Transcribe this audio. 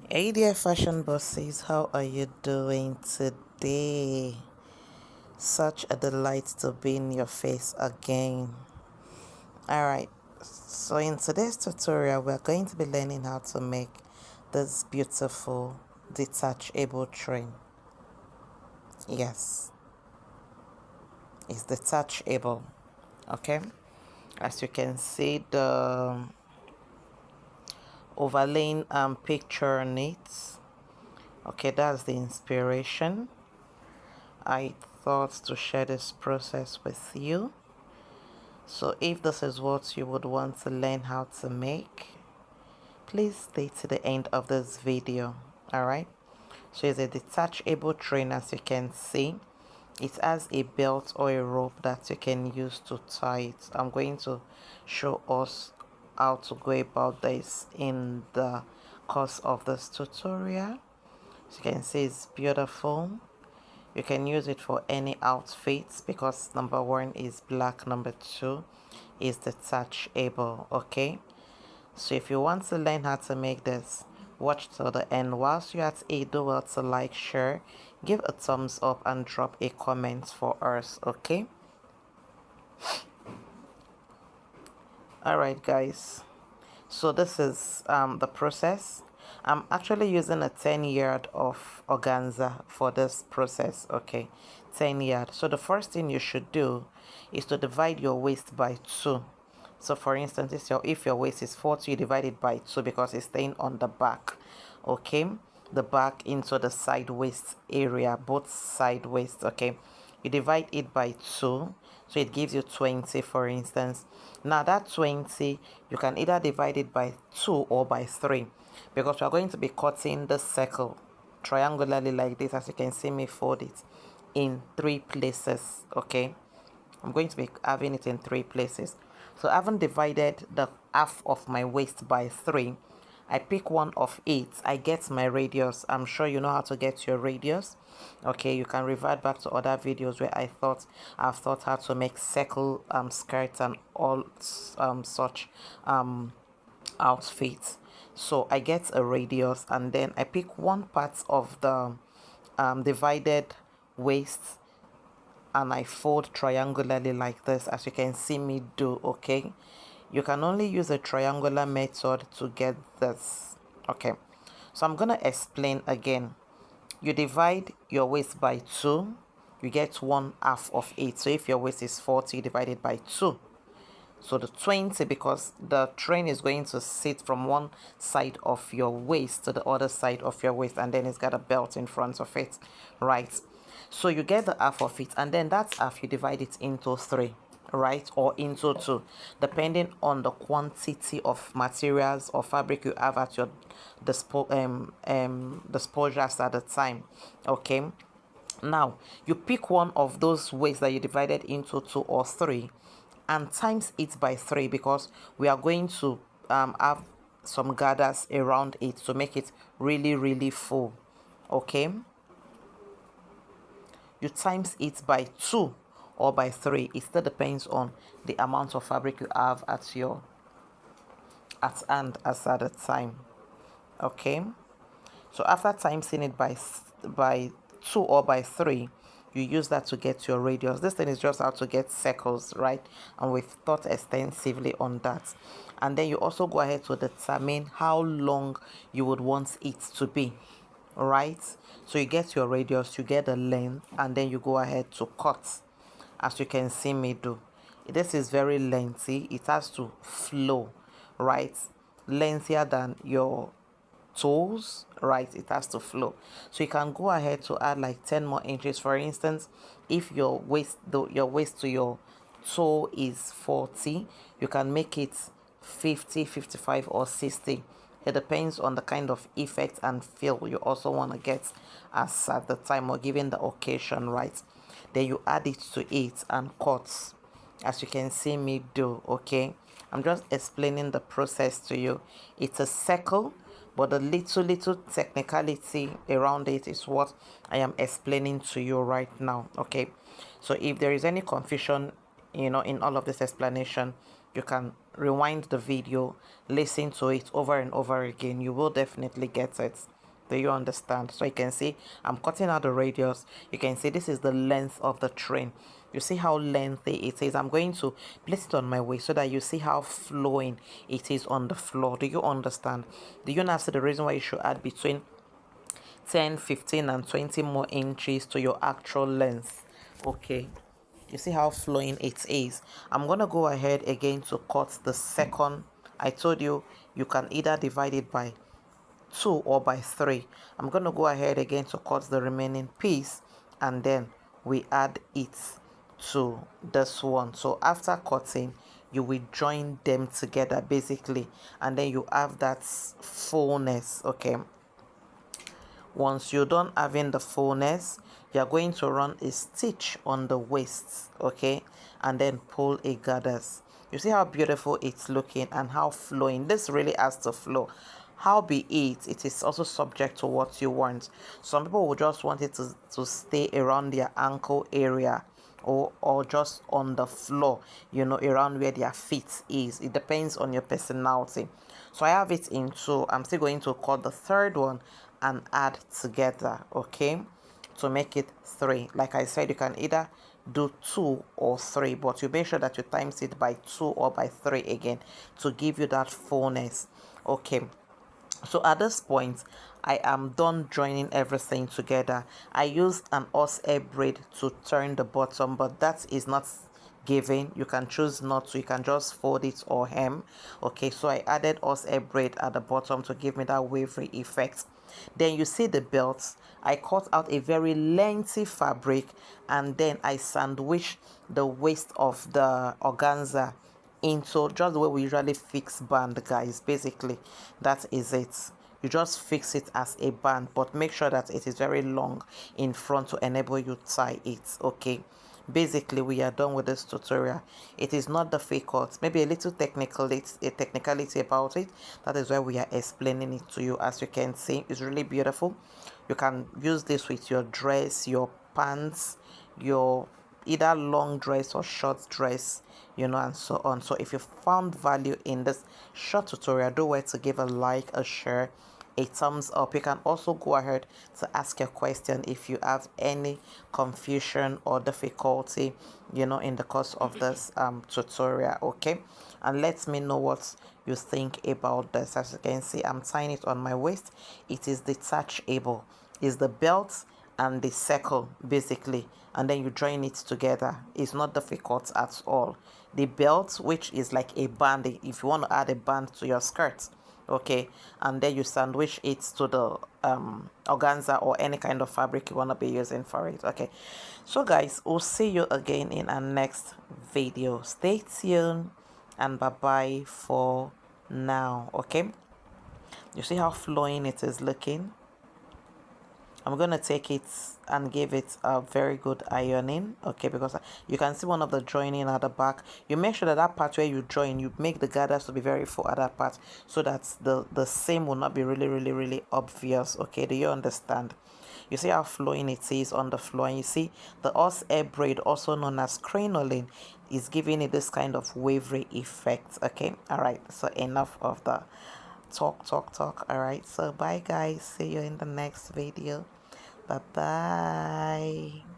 Hey dear fashion bosses, how are you doing today? Such a delight to be in your face again. Alright, so in today's tutorial, we're going to be learning how to make this beautiful detachable tray. Yes, it's detachable. Okay, as you can see, the overlaying picture on it. Okay, that's the inspiration. I thought to share this process with you. So if this is what you would want to learn how to make, please stay to the end of this video. Alright, so it's a detachable train. As you can see, it has a belt or a rope that you can use to tie it. I'm going to show us how to go about this in the course of this tutorial. As you can see, it's beautiful. You can use it for any outfits because number one is black, number two is detachable. Okay, so if you want to learn how to make this, watch till the end. Whilst you're at it, do well to like, share, give a thumbs up, and drop a comment for us. Okay, all right guys, so this is the process. I'm actually using a 10 yard of organza for this process. Okay, 10 yard. So the first thing you should do is to divide your waist by 2. So for instance, if your waist is 40, you divide it by 2 because it's staying on the back. Okay, the back into the side waist area, both side waist. Okay, you divide it by 2, so it gives you 20, for instance. Now that 20, you can either divide it by 2 or by 3, because we are going to be cutting the circle triangularly like this. As you can see me fold it in 3 places. Okay, I'm going to be having it in 3 places. So I haven't divided the half of my waist by 3. I pick one of it. I get my radius. I'm sure you know how to get your radius. Okay, you can revert back to other videos where I've thought how to make circle skirts and all such outfits. So I get a radius and then I pick one part of the divided waist and I fold triangularly like this, as you can see me do. Okay, you can only use a triangular method to get this. Okay, so I'm gonna explain again. You divide your waist by 2, you get 1/2 of it. So if your waist is 40, you divide it by 2, so the 20, because the train is going to sit from one side of your waist to the other side of your waist, and then it's got a belt in front of it, right? So you get the half of it, and then that half you divide it into 3, right, or into 2, depending on the quantity of materials or fabric you have at your disposals at the time. Okay, now you pick one of those ways that you divided into 2 or 3 and times it by 3, because we are going to have some gathers around it to make it really full. Okay, you times it by 2 or by 3. It still depends on the amount of fabric you have at at hand as at the time. Okay, so after timesing it by 2 or by 3, you use that to get your radius. This thing is just how to get circles, right? And we've thought extensively on that. And then you also go ahead to determine how long you would want it to be, right? So you get your radius, you get the length, and then you go ahead to cut, as you can see me do. This is very lengthy. It has to flow, right? Lengthier than your toes, right? It has to flow. So you can go ahead to add like 10 more inches. For instance, if your waist to your toe is 40, you can make it 50, 55, or 60. It depends on the kind of effect and feel you also want to get as at the time or given the occasion, right? Then you add it to it and cut, as you can see me do. Okay, I'm just explaining the process to you. It's a circle, but the little technicality around it is what I am explaining to you right now. Okay, so if there is any confusion, in all of this explanation, you can rewind the video, listen to it over and over again. You will definitely get it. Do you understand? So you can see I'm cutting out the radius. You can see this is the length of the train. You see how lengthy it is. I'm going to place it on my waist so that you see how flowing it is on the floor. Do you understand? Do you now see the reason why you should add between 10, 15, and 20 more inches to your actual length? Okay. You see how flowing it is. I'm going to go ahead again to cut the second. I told you you can either divide it by 2 or by 3. I'm going to go ahead again to cut the remaining piece, and then we add it to this one. So after cutting, you will join them together basically, and then you have that fullness. Okay, once you're done having the fullness, you're going to run a stitch on the waist, okay, and then pull a gathers. You see how beautiful it's looking and how flowing. This really has to flow. How be it is also subject to what you want. Some people will just want it to stay around their ankle area, or just on the floor, around where their feet is. It depends on your personality. So I have it in two. I'm still going to cut the third one and add together, okay, to make it 3. Like I said, you can either do 2 or 3, but you make sure that you times it by 2 or by 3 again to give you that fullness. Okay, so at this point I am done joining everything together. I used an horsehair braid to turn the bottom, but that is not given. You can choose not to. You can just fold it or hem. Okay, so I added horsehair braid at the bottom to give me that wavery effect. Then you see the belt. I cut out a very lengthy fabric, and then I sandwiched the waist of the organza into just the way we usually fix band, guys. Basically, that is it. You just fix it as a band, but make sure that it is very long in front to enable you tie it. Okay, basically we are done with this tutorial. It is not difficult, maybe a little technical, it's a technicality about it. That is why we are explaining it to you. As you can see, it's really beautiful. You can use this with your dress, your pants, your either long dress or short dress, and so on. So if you found value in this short tutorial, do wait to give a like, a share, a thumbs up. You can also go ahead to ask your question if you have any confusion or difficulty, in the course of this tutorial. Okay, and let me know what you think about this. As you can see, I'm tying it on my waist. It is detachable. It's the belt and the circle basically, and then you join it together. It's not difficult at all. The belt, which is like a band, if you want to add a band to your skirt, okay, and then you sandwich it to the organza or any kind of fabric you want to be using for it. Okay, so guys, we'll see you again in our next video. Stay tuned, and bye bye for now. Okay, you see how flowing it is looking. I'm going to take it and give it a very good ironing, okay, because you can see one of the joining at the back. You make sure that that part where you join, you make the gathers to be very full at that part, so that the seam will not be really obvious. Okay, do you understand? You see how flowing it is on the floor, and you see the horsehair braid, also known as crinoline, is giving it this kind of wavery effect. Okay, all right, so enough of the talk. All right, so bye guys, see you in the next video. Bye bye.